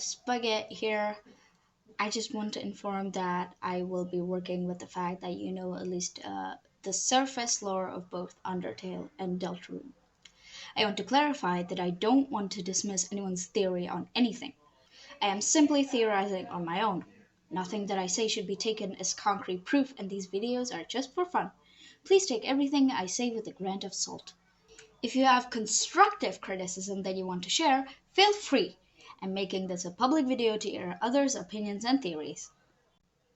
Spaghetti here. I just want to inform that I will be working with the fact that you know at least the surface lore of both Undertale and Deltarune. I want to clarify that I don't want to dismiss anyone's theory on anything. I am simply theorizing on my own. Nothing that I say should be taken as concrete proof, and these videos are just for fun. Please take everything I say with a grain of salt. If you have constructive criticism that you want to share, feel free. I'm making this a public video to air others' opinions and theories.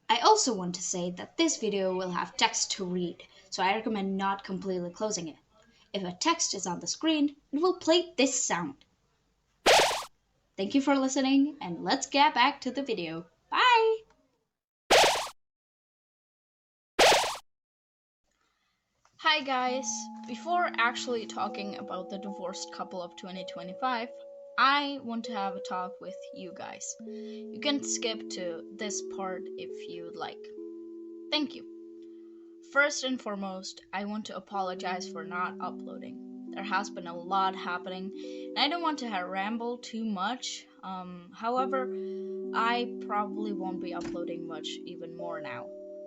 I also want to say that this video will have text to read, so I recommend not completely closing it. If a text is on the screen, it will play this sound. Thank you for listening, and let's get back to the video. Bye! Hi guys! Before actually talking about the divorced couple of 2025, I want to have a talk with you guys. You can skip to this part if you'd like. Thank you. First and foremost, I want to apologize for not uploading. There has been a lot happening, and I don't want to ramble too much. However, I probably won't be uploading much even more now.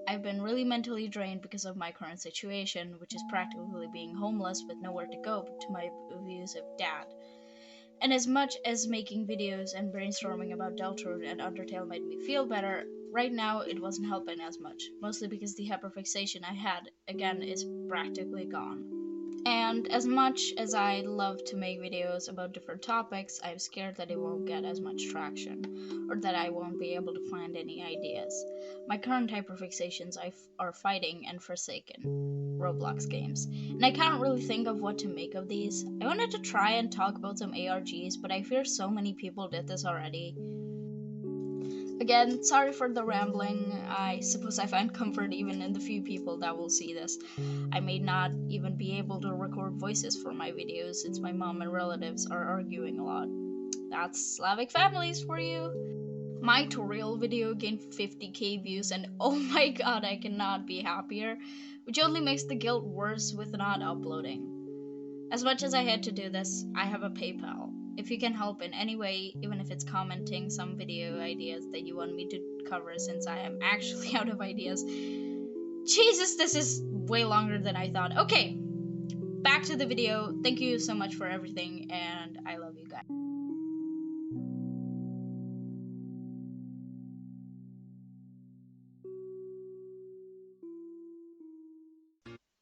I've been really mentally drained because of my current situation, which is practically being homeless with nowhere to go but to my abusive dad. And as much as making videos and brainstorming about Deltarune and Undertale made me feel better, right now it wasn't helping as much, mostly because the hyperfixation I had, again, is practically gone. And as much as I love to make videos about different topics, I'm scared that it won't get as much traction, or that I won't be able to find any ideas. My current hyperfixations are fighting and Forsaken, Roblox games, and I can't really think of what to make of these. I wanted to try and talk about some ARGs, but I fear so many people did this already. Again, sorry for the rambling. I suppose I find comfort even in the few people that will see this. I may not even be able to record voices for my videos since my mom and relatives are arguing a lot. That's Slavic families for you. My tutorial video gained 50k views and oh my god, I cannot be happier, which only makes the guilt worse with not uploading. As much as I had to do this, I have a PayPal. If you can help in any way, even if it's commenting some video ideas that you want me to cover since I am actually out of ideas. Jesus, this is way longer than I thought. Okay, back to the video. Thank you so much for everything, and I love you guys.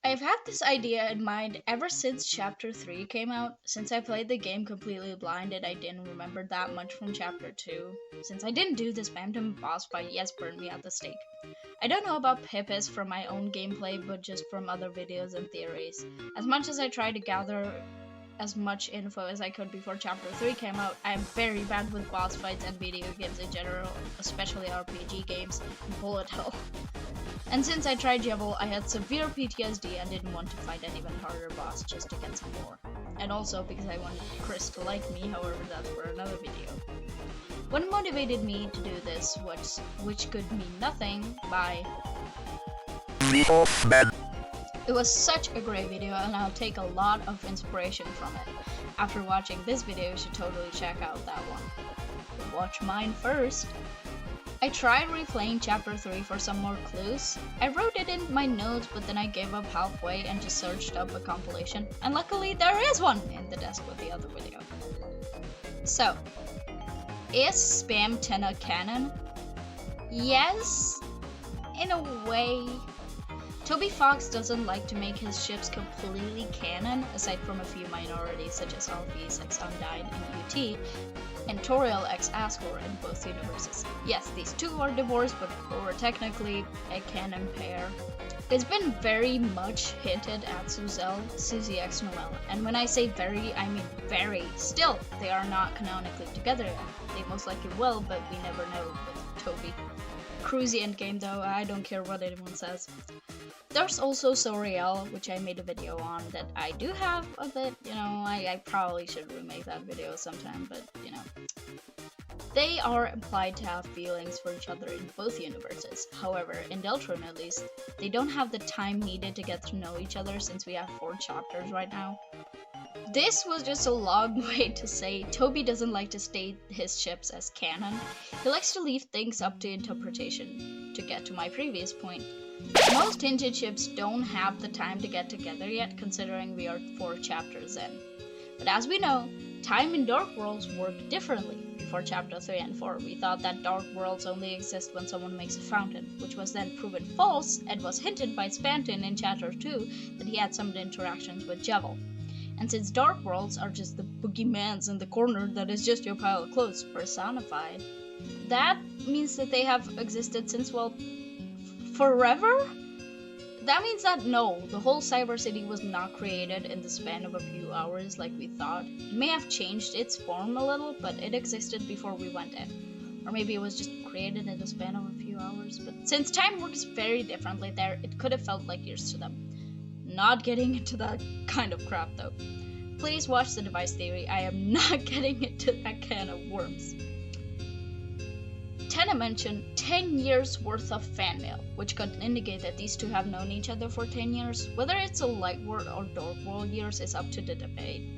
I've had this idea in mind ever since Chapter 3 came out. Since I played the game completely blinded, I didn't remember that much from Chapter 2. Since I didn't do the Spamton boss fight, yes, burned me at the stake. I don't know about Pippis from my own gameplay, but just from other videos and theories. As much as I tried to gather as much info as I could before Chapter 3 came out, I am very bad with boss fights and video games in general, especially RPG games and bullet hell. And since I tried Jebel, I had severe PTSD and didn't want to fight an even harder boss just to get some more. And also because I wanted Chris to like me, however that's for another video. What motivated me to do this was Which Could Mean Nothing by Vee Hoffman. It was such a great video and I'll take a lot of inspiration from it. After watching this video, you should totally check out that one. But watch mine first. I tried replaying Chapter 3 for some more clues. I wrote it in my notes, but then I gave up halfway and just searched up a compilation, and luckily there is one in the desk with the other video. So, is Spamtenna canon? Yes, in a way. Toby Fox doesn't like to make his ships completely canon, aside from a few minorities such as Alphys X Undyne and UT, and Toriel X Asgore in both universes. Yes, these two are divorced, but were technically a canon pair. It's been very much hinted at Suzel, Susie X Noelle, and when I say very, I mean very. Still, they are not canonically together yet. They most likely will, but we never know with Toby. Cruisy endgame though, I don't care what anyone says. There's also Soriel, which I made a video on that I do have a bit, I probably should remake that video sometime, but They are implied to have feelings for each other in both universes. However, in Deltarune at least, they don't have the time needed to get to know each other since we have 4 chapters right now. This was just a long way to say Toby doesn't like to state his ships as canon. He likes to leave things up to interpretation. To get to my previous point, most hinted ships don't have the time to get together yet, considering we are 4 chapters in. But as we know, time in Dark Worlds work differently. Before chapter 3 and 4, we thought that Dark Worlds only exist when someone makes a fountain, which was then proven false and was hinted by Spamton in chapter 2 that he had some interactions with Jevil. And since Dark Worlds are just the boogeymans in the corner that is just your pile of clothes personified, that means that they have existed since, well, forever? That means that no, the whole Cyber City was not created in the span of a few hours like we thought. It may have changed its form a little, but it existed before we went in. Or maybe it was just created in the span of a few hours, but since time works very differently there, it could have felt like years to them. Not getting into that kind of crap though. Please watch the device theory, I am not getting into that can of worms. Tenna mentioned 10 years worth of fan mail, which could indicate that these two have known each other for 10 years. Whether it's a light world or dark world years is up to the debate.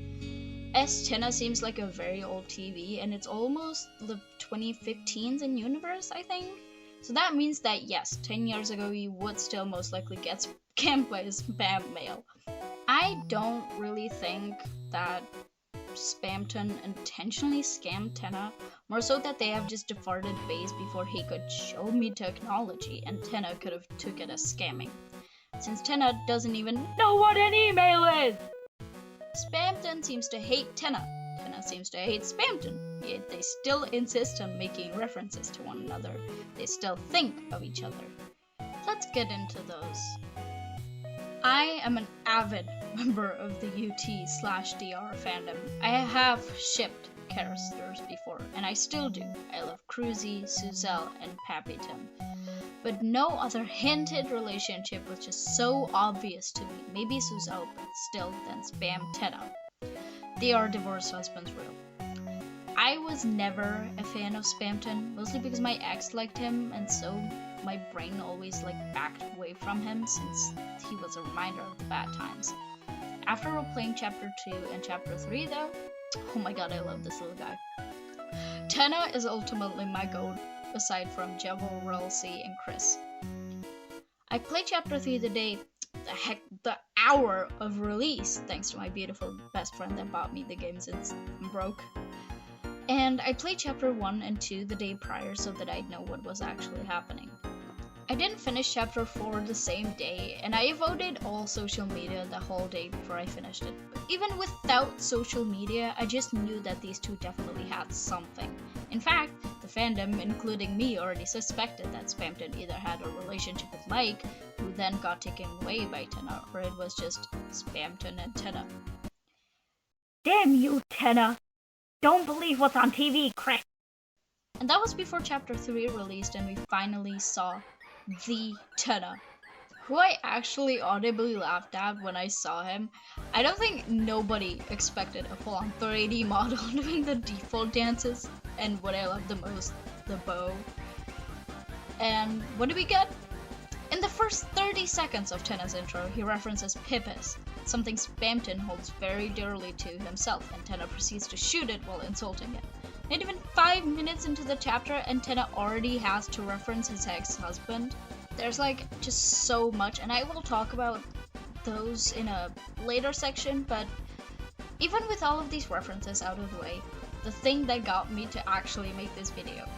As Tenna seems like a very old TV, and it's almost the 2015s in universe, I think. So that means that yes, 10 years ago he would still most likely get scammed by his spam mail. I don't really think that Spamton intentionally scammed Tenna, more so that they have just departed base before he could show me technology, and Tenna could have took it as scamming, since Tenna doesn't even know what an email is! Spamton seems to hate Tenna, Tenna seems to hate Spamton, yet they still insist on making references to one another. They still think of each other. Let's get into those. I am an avid member of the UT/DR fandom. I have shipped characters before, and I still do. I love Cruzy, Suzel, and Pappy Tim. But no other hinted relationship was just so obvious to me. Maybe Suzel, but still, than Spamtenna. They are divorced husbands real. I was never a fan of Spamton, mostly because my ex liked him, and so my brain always backed away from him since he was a reminder of the bad times. After replaying chapter 2 and chapter 3 though, oh my god, I love this little guy. Tenna is ultimately my goat, aside from Jevil, Ralsei, and Chris. I played chapter 3 the hour of release, thanks to my beautiful best friend that bought me the game since I'm broke. And I played chapter 1 and 2 the day prior so that I'd know what was actually happening. I didn't finish chapter 4 the same day, and I avoided all social media the whole day before I finished it. But even without social media, I just knew that these two definitely had something. In fact, the fandom, including me, already suspected that Spamton either had a relationship with Mike, who then got taken away by Tenna, or it was just Spamton and Tenna. Damn you, Tenna! Don't believe what's on TV, Chris! And that was before chapter 3 released, and we finally saw the Tenna, who I actually audibly laughed at when I saw him. I don't think nobody expected a full-on 3D model doing the default dances, and what I love the most, the bow. And what do we get? In the first 30 seconds of Tenna's intro, he references Pippis, something Spamton holds very dearly to himself, and Tenna proceeds to shoot it while insulting it. Not even 5 minutes into the chapter, and Tenna already has to reference his ex-husband. There's just so much, and I will talk about those in a later section, but even with all of these references out of the way, the thing that got me to actually make this video,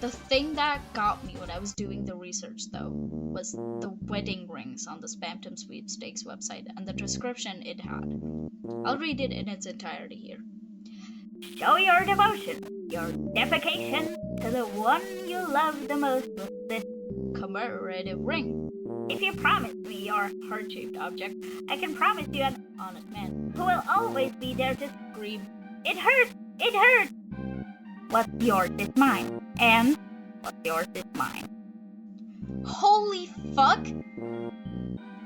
the thing that got me when I was doing the research though, was the wedding rings on the Spamton sweepstakes website and the description it had. I'll read it in its entirety here. Show your devotion, your dedication to the one you love the most with this commemorative ring. If you promise me your heart-shaped object, I can promise you an honest man who will always be there to scream, "It hurts! It hurts!" What's yours is mine, and what's yours is mine. Holy fuck!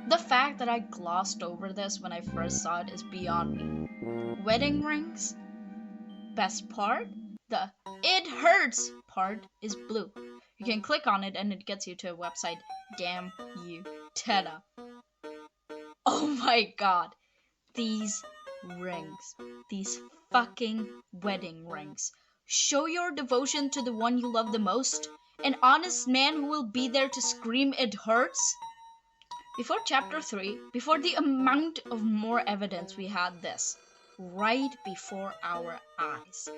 The fact that I glossed over this when I first saw it is beyond me. Wedding rings? Best part? The "it hurts" part is blue. You can click on it and it gets you to a website. Damn you, Tenna. Oh my god. These rings. These fucking wedding rings. Show your devotion to the one you love the most. An honest man who will be there to scream it hurts. Before chapter 3, before the amount of more evidence, we had this right before our eyes.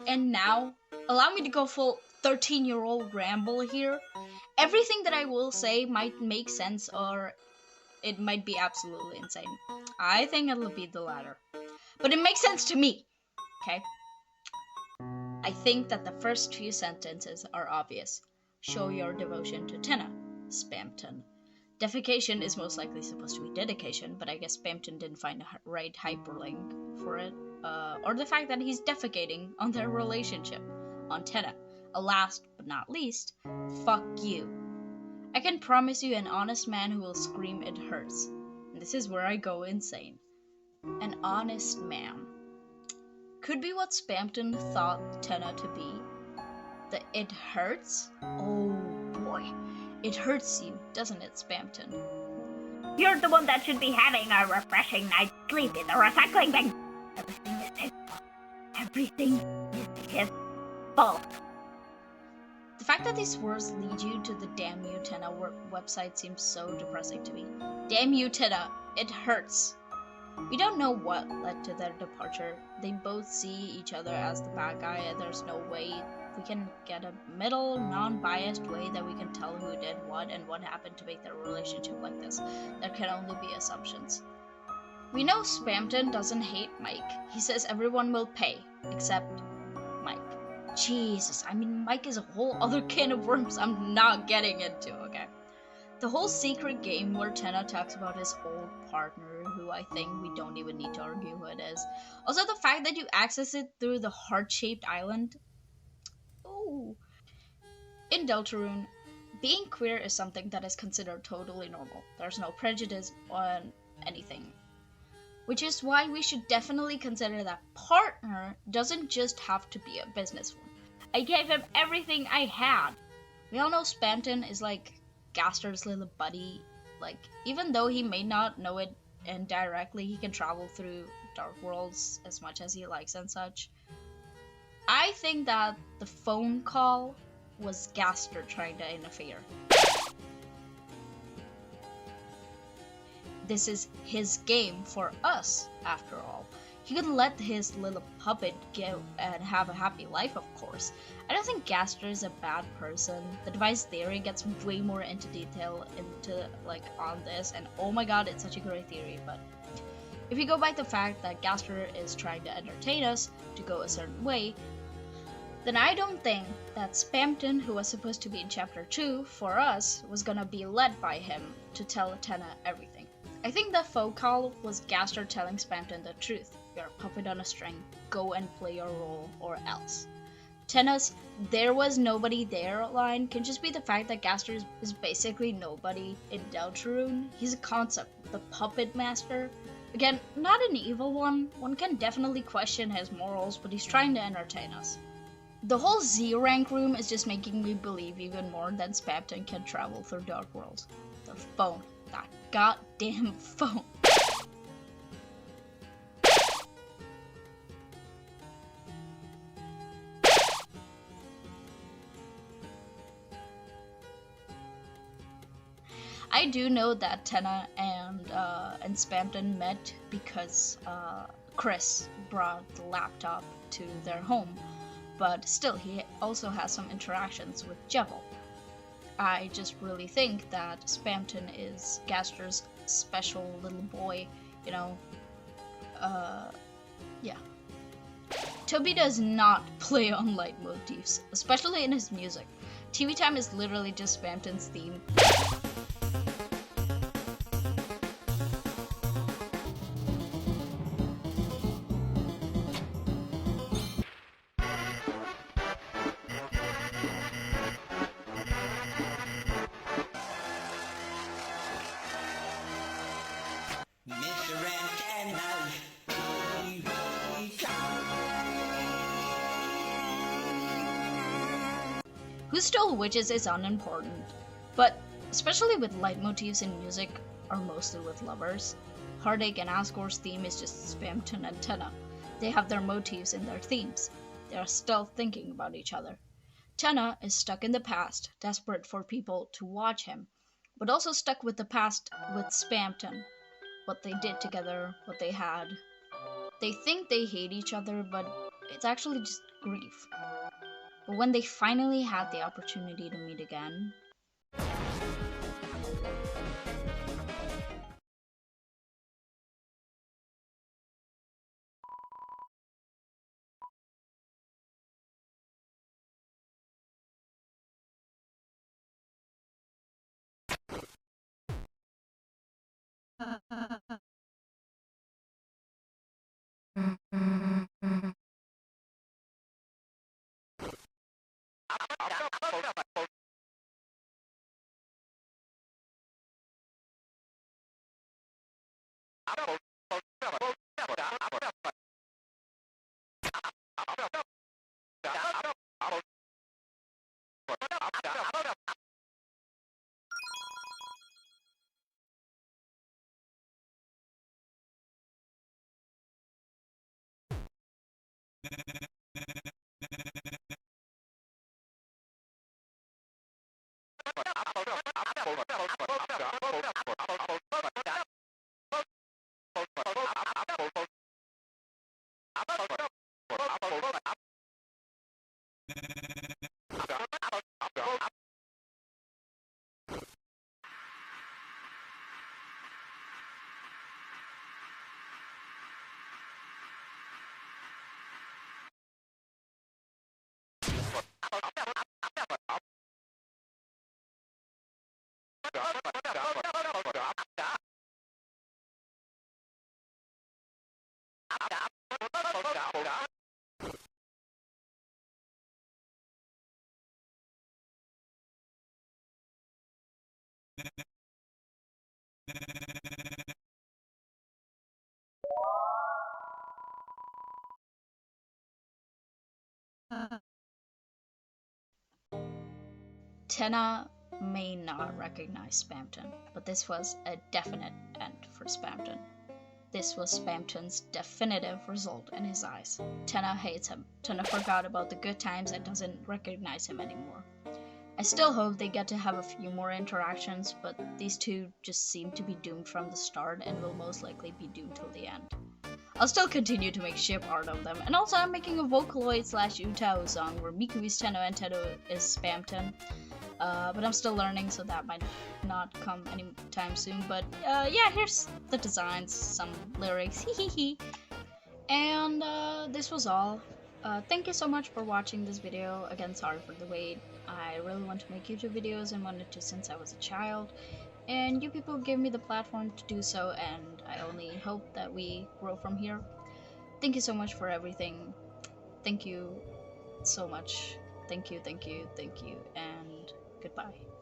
And now, allow me to go full 13-year-old ramble here. Everything that I will say might make sense or it might be absolutely insane. I think it'll be the latter. But it makes sense to me, okay? I think that the first few sentences are obvious. Show your devotion to Tenna, Spamton. Defecation is most likely supposed to be dedication, but I guess Spamton didn't find the right hyperlink for it. Or the fact that he's defecating on their relationship on Tenna. Last but not least, fuck you. I can promise you an honest man who will scream it hurts. And this is where I go insane. An honest man. Could be what Spamton thought Tenna to be. The it hurts? Oh boy. It hurts you, doesn't it, Spamton? You're the one that should be having a refreshing night's sleep in the recycling bin. Everything is his fault. Everything is his fault. The fact that these words lead you to the Damn You Tenna website seems so depressing to me. Damn you Tenna, it hurts. We don't know what led to their departure. They both see each other as the bad guy, and there's no way we can get a middle, non-biased way that we can tell who did what and what happened to make their relationship like this. There can only be assumptions. We know Spamton doesn't hate Mike. He says everyone will pay, except Mike. Jesus, I mean, Mike is a whole other can of worms I'm not getting into, okay? The whole secret game where Tenna talks about his old partner, who I think we don't even need to argue who it is. Also, the fact that you access it through the heart-shaped island. Ooh. In Deltarune, being queer is something that is considered totally normal. There's no prejudice on anything. Which is why we should definitely consider that partner doesn't just have to be a business one. I gave him everything I had. We all know Spamton is like Gaster's little buddy. Like, even though he may not know it indirectly, he can travel through dark worlds as much as he likes and such. I think that the phone call was Gaster trying to interfere. This is his game for us, after all. He could let his little puppet go and have a happy life, of course. I don't think Gaster is a bad person. The device theory gets way more into detail on this, and oh my god, it's such a great theory. But if you go by the fact that Gaster is trying to entertain us to go a certain way, then I don't think that Spamton, who was supposed to be in chapter 2 for us, was gonna be led by him to tell Tenna everything. I think the phone call was Gaster telling Spamton the truth. You're a puppet on a string. Go and play your role, or else. Tenna's "there was nobody there" line can just be the fact that Gaster is basically nobody in Deltarune. He's a concept, the puppet master. Again, not an evil one. One can definitely question his morals, but he's trying to entertain us. The whole Z rank room is just making me believe even more that Spamton can travel through dark worlds. The phone. That goddamn phone. I do know that Tenna and Spamton met because Chris brought the laptop to their home, but still he also has some interactions with Jevil. I just really think that Spamton is Gaster's special little boy, you know. Yeah. Toby does not play on light motifs, especially in his music. TV Time is literally just Spamton's theme. Who stole witches is unimportant, but especially with leitmotifs in music are mostly with lovers. Heartache and Asgore's theme is just Spamton and Tenna. They have their motifs in their themes. They are still thinking about each other. Tenna is stuck in the past, desperate for people to watch him, but also stuck with the past with Spamton. What they did together, what they had. They think they hate each other, but it's actually just grief. But when they finally had the opportunity to meet again, Tenna may not recognize Spamton, but this was a definite end for Spamton. This was Spamton's definitive result in his eyes. Tenna hates him. Tenna forgot about the good times and doesn't recognize him anymore. I still hope they get to have a few more interactions, but these two just seem to be doomed from the start and will most likely be doomed till the end. I'll still continue to make ship art of them, and also I'm making a Vocaloid / Utao song where Miku is Tenna and Tenna is Spamton. But I'm still learning, so that might not come anytime soon. But yeah, here's the designs, some lyrics, hee. And this was all. Thank you so much for watching this video. Again, sorry for the wait. I really want to make YouTube videos and wanted to since I was a child. And you people give me the platform to do so, and I only hope that we grow from here. Thank you so much for everything. Thank you so much. Thank you, and goodbye.